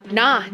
Nah,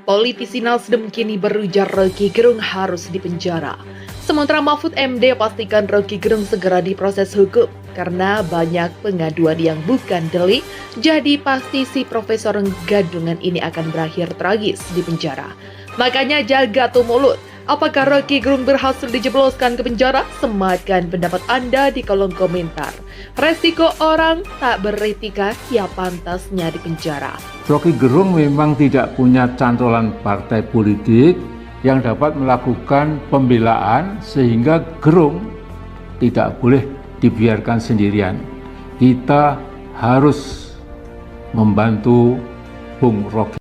politisi Nasdem kini berujar Roky Gerung harus dipenjara. Sementara Mahfud MD pastikan Roky Gerung segera diproses hukum karena banyak pengaduan yang bukan delik, jadi pasti si Profesor Gadungan ini akan berakhir tragis di penjara. Makanya jaga tuh mulut. Apakah Roky Gerung berhasil dijebloskan ke penjara? Sematkan pendapat Anda di kolom komentar. Resiko orang tak beretika, ya pantasnya di penjara. Roky Gerung memang tidak punya cantolan partai politik yang dapat melakukan pembelaan sehingga Gerung tidak boleh dibiarkan sendirian. Kita harus membantu Bung Roky.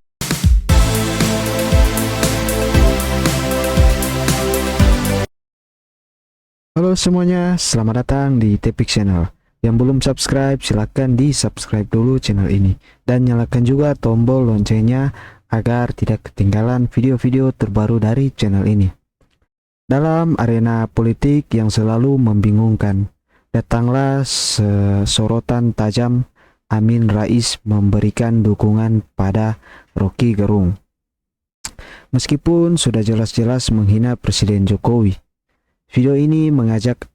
Halo semuanya, selamat datang di Tepik Channel. Yang belum subscribe, silahkan di subscribe dulu channel ini. Dan nyalakan juga tombol loncengnya agar tidak ketinggalan video-video terbaru dari channel ini. Dalam arena politik yang selalu membingungkan, datanglah sorotan tajam Amin Rais memberikan dukungan pada Roky Gerung. Meskipun sudah jelas-jelas menghina Presiden Jokowi, video ini mengajak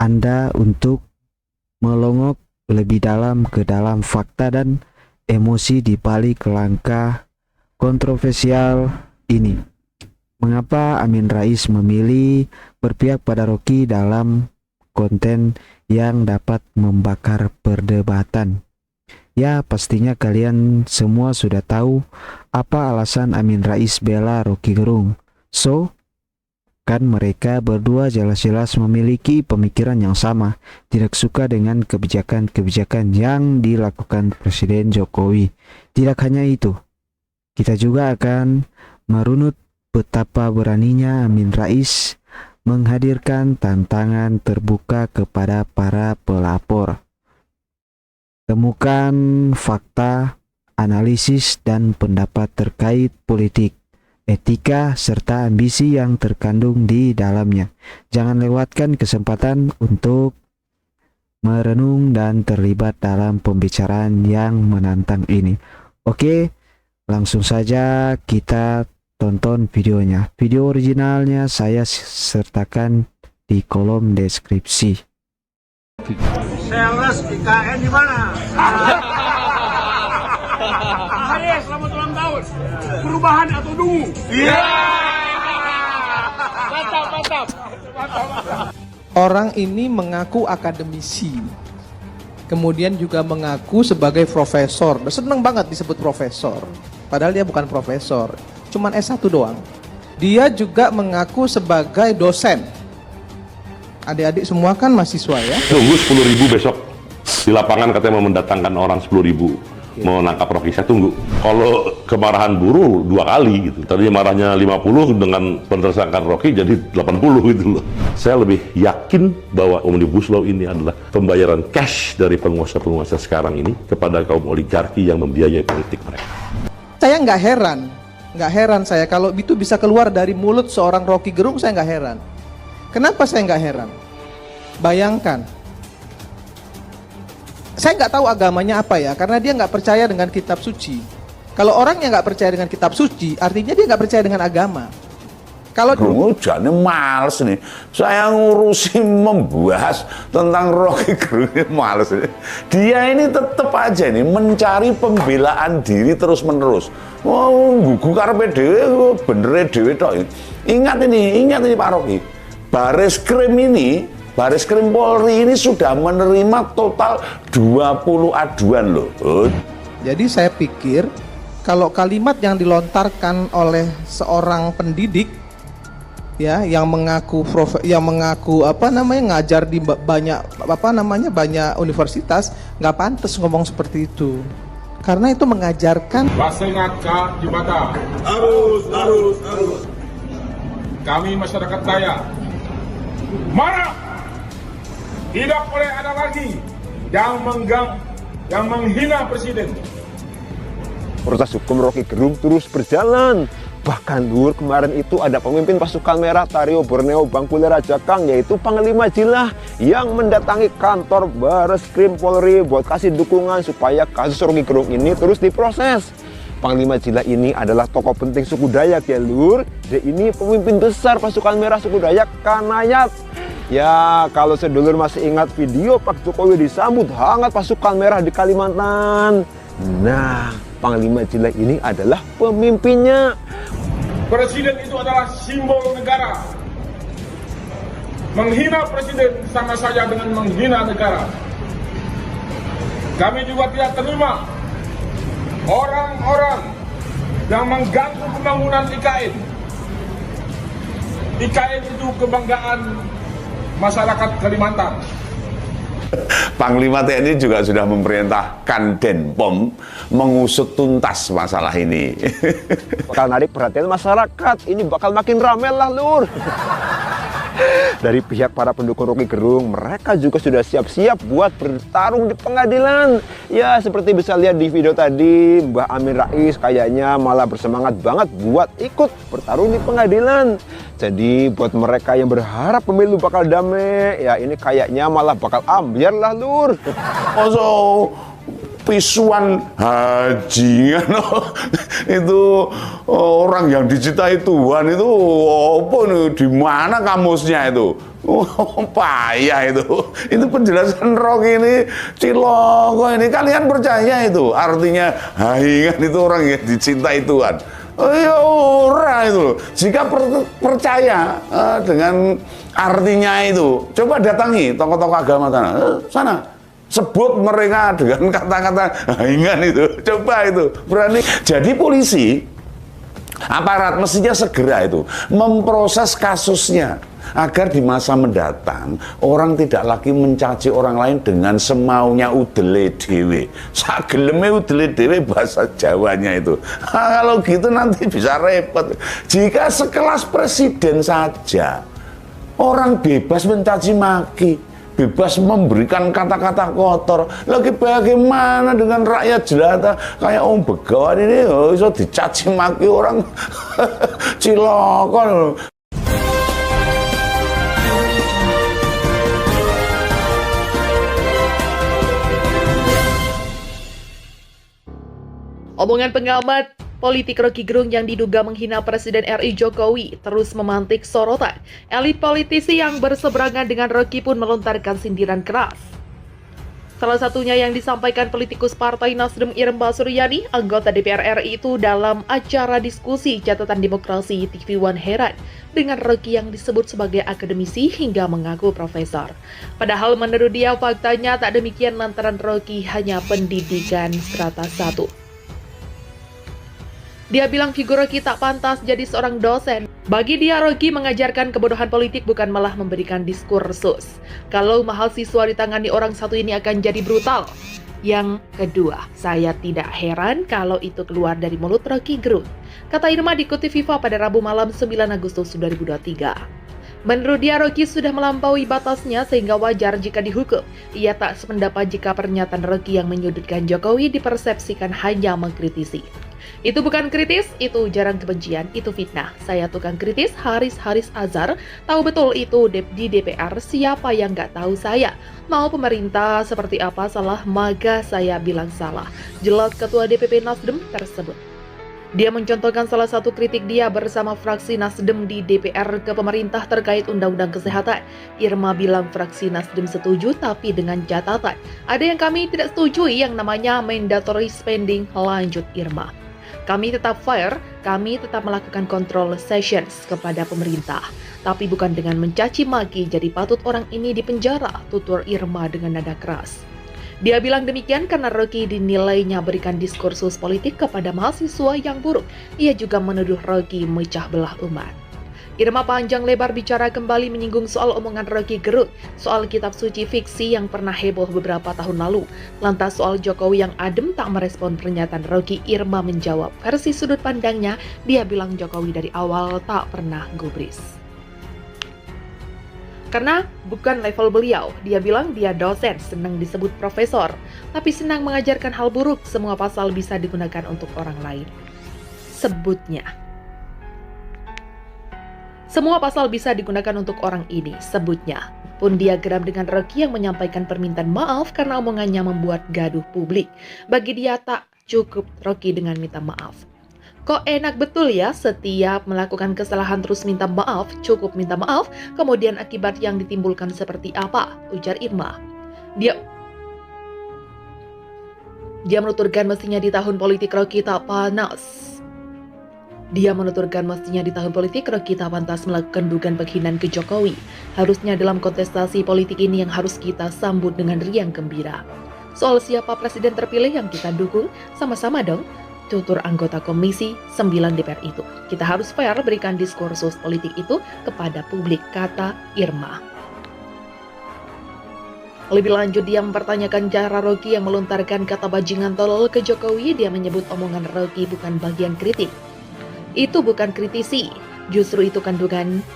Anda untuk melongok lebih dalam ke dalam fakta dan emosi di balik langkah kontroversial ini. Mengapa Amin Rais memilih berpihak pada Roky dalam konten yang dapat membakar perdebatan? Ya, pastinya kalian semua sudah tahu apa alasan Amin Rais bela Roky Gerung. So, kan mereka berdua jelas-jelas memiliki pemikiran yang sama, tidak suka dengan kebijakan-kebijakan yang dilakukan Presiden Jokowi. Tidak hanya itu, kita juga akan merunut betapa beraninya Amin Rais menghadirkan tantangan terbuka kepada para pelapor. Temukan fakta, analisis, dan pendapat terkait politik, etika, serta ambisi yang terkandung di dalamnya. Jangan lewatkan kesempatan untuk merenung dan terlibat dalam pembicaraan yang menantang ini. Oke, langsung saja kita tonton videonya. Video originalnya saya sertakan di kolom deskripsi. Sales IKN di mana? Ayo, selamat ulang tahun. Perubahan atau dungu? Iya. Mantap. Orang ini mengaku akademisi, kemudian juga mengaku sebagai profesor. Seneng banget disebut profesor, padahal dia bukan profesor, cuman S1 doang. Dia juga mengaku sebagai dosen. Adik-adik semua kan mahasiswa ya. Tunggu 10.000 besok di lapangan katanya mau mendatangkan orang 10.000 mau nangkap Roky. Saya tunggu. Kalau kemarahan buruh 2 kali gitu. Tadinya marahnya 50 dengan pentersangkaan Roky jadi 80 gitu loh. Saya lebih yakin bahwa Omnibus Law ini adalah pembayaran cash dari penguasa-penguasa sekarang ini kepada kaum oligarki yang membiayai politik mereka. Saya nggak heran saya kalau itu bisa keluar dari mulut seorang Roky Gerung. Saya nggak heran. Kenapa saya nggak heran? Bayangkan, saya nggak tahu agamanya apa ya, karena dia nggak percaya dengan kitab suci. Kalau orang yang nggak percaya dengan kitab suci, artinya dia nggak percaya dengan agama. Kalau Gerung males nih, saya ngurusin membahas tentang Roky Gerung ini males nih. Dia ini tetap aja nih mencari pembelaan diri terus menerus. Wow, gugu karepe dhewe bener dhewe tok. Ingat ini Pak Roky. Baris Krim Polri ini sudah menerima total 20 aduan loh. Jadi saya pikir kalau kalimat yang dilontarkan oleh seorang pendidik ya yang mengaku ngajar di banyak universitas, nggak pantas ngomong seperti itu. Karena itu mengajarkan Wasengaca di mata. Harus. Kami masyarakat kaya marah. Tidak boleh ada lagi yang menghina presiden. Proses hukum Roky Gerung terus berjalan. Bahkan Dur kemarin itu ada pemimpin pasukan merah Tario Borneo Bangkule Raja Kang, yaitu Panglima Jilah, yang mendatangi kantor Baris Krim Polri buat kasih dukungan supaya kasus Roky Gerung ini terus diproses. Panglima Jila ini adalah tokoh penting suku Dayak ya Lur. Dia ini pemimpin besar pasukan merah suku Dayak Kanayat. Ya, kalau sedulur masih ingat video Pak Jokowi disambut hangat pasukan merah di Kalimantan. Nah, Panglima Jila ini adalah pemimpinnya. Presiden itu adalah simbol negara. Menghina presiden sama saja dengan menghina negara. Kami juga tidak terima orang-orang yang mengganggu pembangunan IKN. IKN itu kebanggaan masyarakat Kalimantan. Panglima TNI juga sudah memerintahkan Denpom mengusut tuntas masalah ini. Bakal narik perhatian masyarakat, ini bakal makin rame lah Lur. Dari pihak para pendukung Rocky Gerung, mereka juga sudah siap-siap buat bertarung di pengadilan. Ya, seperti bisa lihat di video tadi, Mbah Amin Rais kayaknya malah bersemangat banget buat ikut bertarung di pengadilan. Jadi buat mereka yang berharap pemilu bakal damai, ya ini kayaknya malah bakal ambiar lah Lur. Pisuan haji itu orang yang dicintai Tuhan itu apa nih, di mana kamusnya itu? Payah itu penjelasan Rocky ini ciloko ini, kalian percaya itu artinya haingan itu orang yang dicintai Tuhan? Ya ora itu. Jika percaya dengan artinya itu, coba datangi tokoh-tokoh agama sana. Sebut mereka dengan kata-kata haingan itu. Coba itu, berani. Jadi polisi, aparat mestinya segera itu memproses kasusnya agar di masa mendatang orang tidak lagi mencaci orang lain dengan semaunya udele dewe. Sageleme udele dewe bahasa Jawanya itu. Kalau gitu nanti bisa repot. Jika sekelas presiden saja orang bebas mencaci maki, bebas memberikan kata-kata kotor, lagi bagaimana dengan rakyat jelata kayak Om Begawan ini bisa dicaci maki orang cilokon. Omongan pengamat politik Rocky Gerung yang diduga menghina Presiden RI Jokowi terus memantik sorotan. Elit politisi yang berseberangan dengan Rocky pun melontarkan sindiran keras. Salah satunya yang disampaikan politikus Partai Nasdem Irma Suryani, anggota DPR RI itu dalam acara diskusi catatan demokrasi TV One heran dengan Rocky yang disebut sebagai akademisi hingga mengaku profesor. Padahal menurut dia faktanya tak demikian lantaran Rocky hanya pendidikan strata 1. Dia bilang figur Rocky tak pantas jadi seorang dosen. Bagi dia, Rocky mengajarkan kebodohan politik bukan malah memberikan diskursus. Kalau mahasiswa ditangani orang satu ini akan jadi brutal. Yang kedua, saya tidak heran kalau itu keluar dari mulut Rocky Gerung. Kata Irma dikutip Viva pada Rabu malam 9 Agustus 2023. Menurut dia, Rocky sudah melampaui batasnya sehingga wajar jika dihukum. Ia tak sependapat jika pernyataan Rocky yang menyudutkan Jokowi dipersepsikan hanya mengkritisi. Itu bukan kritis, itu ujaran kebencian, itu fitnah. Saya tukang kritis, Haris Azhar, tahu betul itu di DPR, siapa yang nggak tahu saya. Mau pemerintah seperti apa salah, maka saya bilang salah. Jelas Ketua DPP Nasdem tersebut. Dia mencontohkan salah satu kritik dia bersama fraksi Nasdem di DPR ke pemerintah terkait Undang-Undang Kesehatan. Irma bilang fraksi Nasdem setuju tapi dengan catatan. Ada yang kami tidak setujui yang namanya mandatory spending, lanjut Irma. Kami tetap fair, kami tetap melakukan control sessions kepada pemerintah. Tapi bukan dengan mencaci maki, jadi patut orang ini dipenjara, tutur Irma dengan nada keras. Dia bilang demikian karena Rocky dinilainya berikan diskursus politik kepada mahasiswa yang buruk. Ia juga menuduh Rocky memecah belah umat. Irma panjang lebar bicara kembali menyinggung soal omongan Rocky Gerung, soal kitab suci fiksi yang pernah heboh beberapa tahun lalu. Lantas soal Jokowi yang adem tak merespon pernyataan Rocky, Irma menjawab versi sudut pandangnya. Dia bilang Jokowi dari awal tak pernah gubris. Karena bukan level beliau, dia bilang dia dosen, senang disebut profesor, tapi senang mengajarkan hal buruk, semua pasal bisa digunakan untuk orang lain. Sebutnya. Semua pasal bisa digunakan untuk orang ini, sebutnya. Pun dia geram dengan Rocky yang menyampaikan permintaan maaf karena omongannya membuat gaduh publik. Bagi dia tak cukup Rocky dengan minta maaf. Kok enak betul ya, setiap melakukan kesalahan terus minta maaf, cukup minta maaf, kemudian akibat yang ditimbulkan seperti apa, ujar Irma. Dia menuturkan mestinya di tahun politik Rocky tak panas. Dia menuturkan mestinya di tahun politik Rocky tak pantas melakukan dugaan penghinaan ke Jokowi. Harusnya dalam kontestasi politik ini yang harus kita sambut dengan riang gembira. Soal siapa presiden terpilih yang kita dukung, sama-sama dong, tutur anggota Komisi 9 DPR itu. Kita harus fair berikan diskursus politik itu kepada publik, kata Irma. Lebih lanjut, dia mempertanyakan cara Rocky yang melontarkan kata bajingan tolol ke Jokowi. Dia menyebut omongan Rocky bukan bagian kritik. Itu bukan kritisi, justru itu kandungan.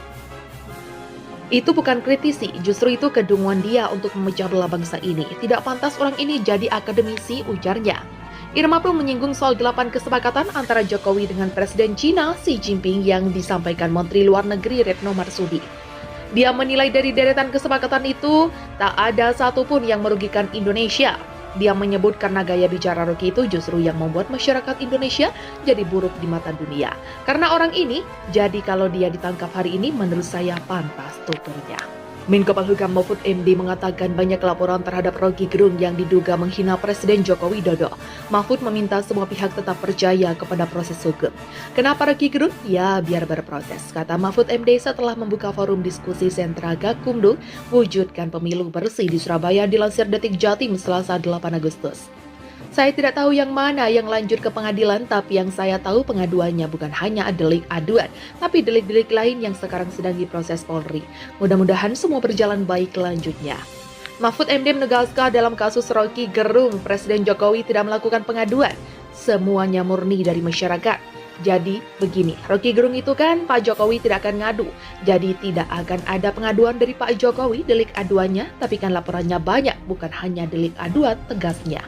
Itu bukan kritisi, justru itu kedunguan dia untuk memecah belah bangsa ini. Tidak pantas orang ini jadi akademisi, ujarnya. Irma pun menyinggung soal 8 kesepakatan antara Jokowi dengan Presiden Cina Xi Jinping yang disampaikan Menteri Luar Negeri Retno Marsudi. Dia menilai dari deretan kesepakatan itu, tak ada satupun yang merugikan Indonesia. Dia menyebut karena gaya bicara Rocky itu justru yang membuat masyarakat Indonesia jadi buruk di mata dunia. Karena orang ini, jadi kalau dia ditangkap hari ini menurut saya pantas, tuturnya. Menko Polhukam Mahfud MD mengatakan banyak laporan terhadap Rocky Gerung yang diduga menghina Presiden Joko Widodo. Mahfud meminta semua pihak tetap percaya kepada proses hukum. Kenapa Rocky Gerung? Ya, biar berproses, kata Mahfud MD setelah membuka forum diskusi sentra Gakumdu wujudkan pemilu bersih di Surabaya, dilansir Detik Jatim Selasa 8 Agustus. Saya tidak tahu yang mana yang lanjut ke pengadilan, tapi yang saya tahu pengaduannya bukan hanya delik aduan, tapi delik-delik lain yang sekarang sedang diproses Polri. Mudah-mudahan semua berjalan baik lanjutnya. Mahfud MD menegaskan dalam kasus Rocky Gerung, Presiden Jokowi tidak melakukan pengaduan. Semuanya murni dari masyarakat. Jadi begini, Rocky Gerung itu kan Pak Jokowi tidak akan ngadu. Jadi tidak akan ada pengaduan dari Pak Jokowi delik aduannya, tapi kan laporannya banyak, bukan hanya delik aduan, tegasnya.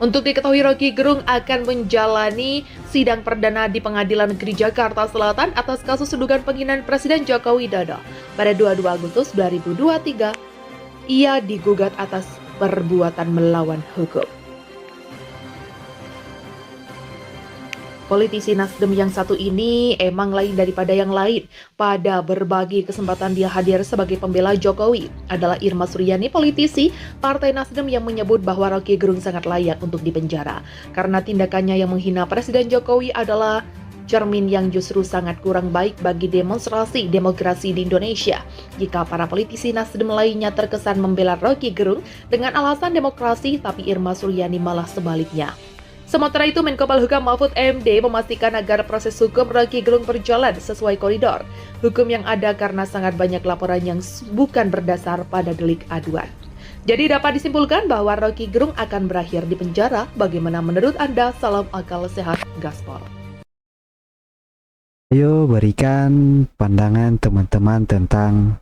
Untuk diketahui, Rocky Gerung akan menjalani sidang perdana di Pengadilan Negeri Jakarta Selatan atas kasus dugaan penghinaan Presiden Joko Widodo. Pada 22 Agustus 2023, ia digugat atas perbuatan melawan hukum. Politisi Nasdem yang satu ini emang lain daripada yang lain. Pada berbagai kesempatan dia hadir sebagai pembela Jokowi. Adalah Irma Suryani, politisi Partai Nasdem, yang menyebut bahwa Rocky Gerung sangat layak untuk dipenjara. Karena tindakannya yang menghina Presiden Jokowi adalah cermin yang justru sangat kurang baik bagi demonstrasi demokrasi di Indonesia. Jika para politisi Nasdem lainnya terkesan membela Rocky Gerung dengan alasan demokrasi, tapi Irma Suryani malah sebaliknya. Sementara itu, Menko Polhukam Mahfud MD memastikan agar proses hukum Rocky Gerung berjalan sesuai koridor hukum yang ada karena sangat banyak laporan yang bukan berdasar pada delik aduan. Jadi dapat disimpulkan bahwa Rocky Gerung akan berakhir di penjara. Bagaimana menurut Anda? Salam akal sehat gaspol. Ayo berikan pandangan teman-teman tentang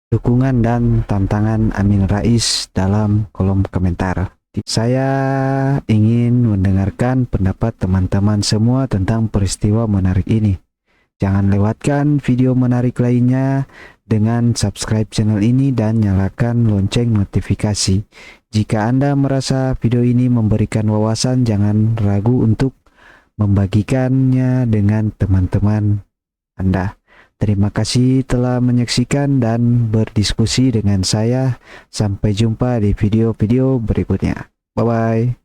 dukungan dan tantangan Amin Rais dalam kolom komentar. Saya ingin mendengarkan pendapat teman-teman semua tentang peristiwa menarik ini. Jangan lewatkan video menarik lainnya dengan subscribe channel ini dan nyalakan lonceng notifikasi. Jika Anda merasa video ini memberikan wawasan, jangan ragu untuk membagikannya dengan teman-teman Anda. Terima kasih telah menyaksikan dan berdiskusi dengan saya. Sampai jumpa di video-video berikutnya. Bye-bye.